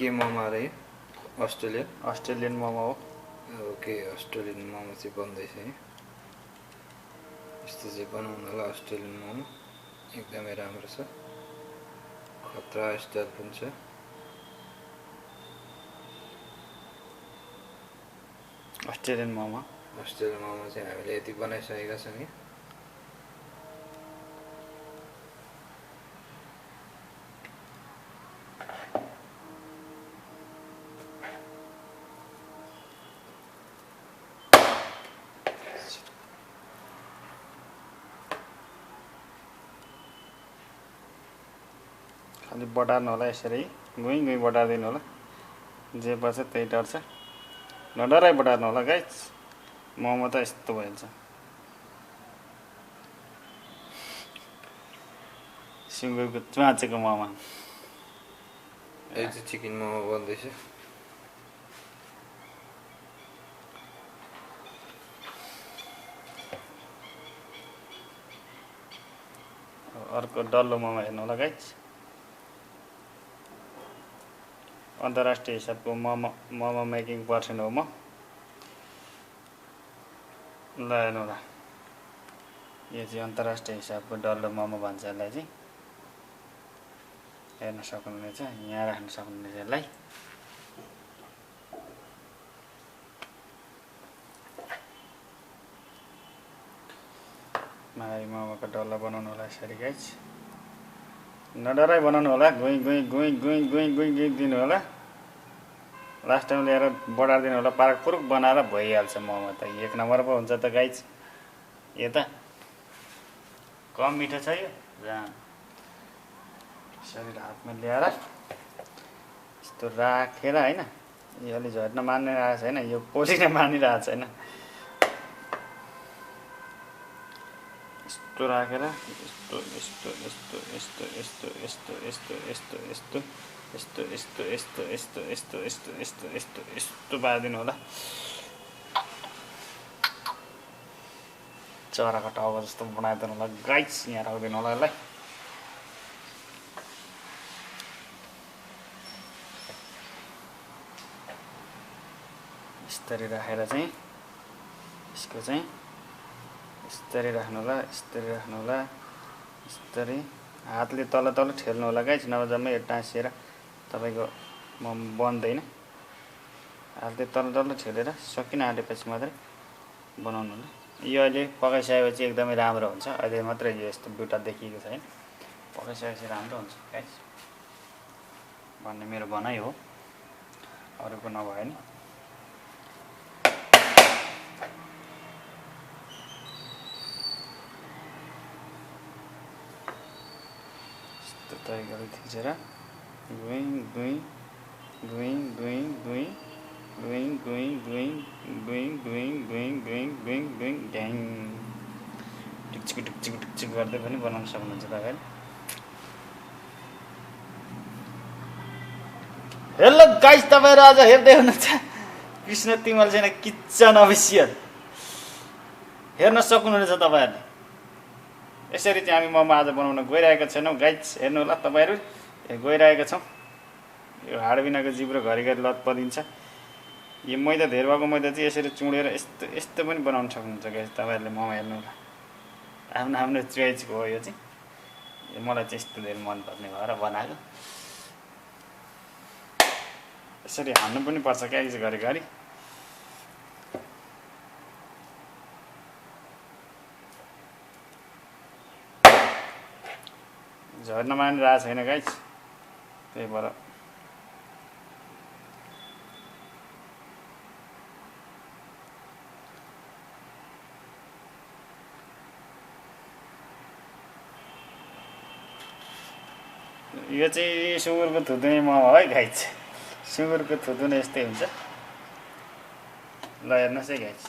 के मोमो रे अस्ट्रेलियन मोमो हो। ओके अस्ट्रेलियन मोमो चाहिँ बन्दैछ है। यस्तो चाहिँ बनाउनु होला अस्ट्रेलियन मोमो, एकदमै राम्रो छ, खतरा स्टाइल पनि छ। अस्ट्रेलियन मोमो चाहिँ हामीले यति बनाइसकेका छौँ यहाँ। खालि बटार्नु होला, यसरी गुई बटार्दिनु होला, जे पर्छ त्यही टर्छ, नडराइ बटार्नु होला गाइस। मोमो त यस्तो भइहाल्छ। सुँगुरको च्वाचेको मोमो। यो चाहिँ चिकन मोमो बन्दैछ। अर्को डल्लो मोमो हेर्नु होला गाइस। अन्तर्राष्ट्रिय हिसाबको मोमो मेकिङ पर्सन हो म। ल हेर्नु होला, यो चाहिँ अन्तर्राष्ट्रिय हिसाबको डल्लो मोमो भन्छ यसलाई चाहिँ। हेर्न सक्नुहुनेछ, यहाँ राख्न सक्नुहुनेछ यसलाई। मारी मोमोको डल्लो बनाउनु होला यसरी गाइस। नडराइ बनाउनु होला, गुई दिनु होला। लास्ट टाइम ल्याएर बढाइदिनु होला, पारक पुरुक बनाएर भइहाल्छ मोमो त। एक नम्बर पो हुन्छ त गाइस। यो त कम मिठो छ यो। यसरी हातमा ल्याएर यस्तो राखेर होइन, यो अलि झर्न मानिरहेको छैन, यो पोलिन मानिरहेको छैन। यस्तो राखेर यस्तो पारिदिनु होला। चराको टाउको जस्तो बनाइदिनु होला गाइस। यहाँ राखिदिनु होला यसलाई। यस्तरी राखेर चाहिँ यसको चाहिँ यस्तरी राख्नु होला, यस्तरी हातले तल ठेल्नु होला गाइस, नभए जम्मै टाँसिएर तपाईँको मोमो बन्दैन। हातले तल ठेलेर सकिन आँटेपछि मात्रै बनाउनु होला। यो अहिले पकाइसकेपछि एकदमै राम्रो हुन्छ। अहिले मात्रै यो यस्तो बुटा देखिएको छैन, पकाइसकेपछि राम्रो हुन्छ गाइस भन्ने मेरो भनाइ हो, अरूको नभए नि। तरिकाले थिचेर गुई ड्याङ टिक्चिक गर्दै पनि बनाउन सक्नुहुन्छ तपाईँले। हेलो गाइस, तपाईँहरू आज हेर्दै हुनुहुन्छ कृष्ण तिमलसेना किचन अफिसियल। हेर्न सक्नुहुनेछ तपाईँहरूले। यसरी चाहिँ हामी मोमो आज बनाउन गइरहेका छैनौँ गाइस। हेर्नु होला तपाईँहरू, गइरहेका छौँ। यो हाडबिनाको जिब्रो घरिघरि लत परिन्छ। यो मैदा धेर भएको मैदा चाहिँ यसरी चुडेर यस्तो पनि बनाउन सक्नुहुन्छ गाइस तपाईँहरूले। मोमो हेर्नु होला, आफ्नो चोइसको हो यो चाहिँ। मलाई चाहिँ यस्तो धेरै मनपर्ने भएर बनाएको। यसरी हान्नु पनि पर्छ गाइस घरिघरि। झर्न मानिरहेको छैन गाइस, त्यही भएर यो चाहिँ सुँगुरको थुतुने मोमो है गाइस। सुँगुरको थुतुने यस्तै हुन्छ। ल हेर्नुहोस् है गाइस।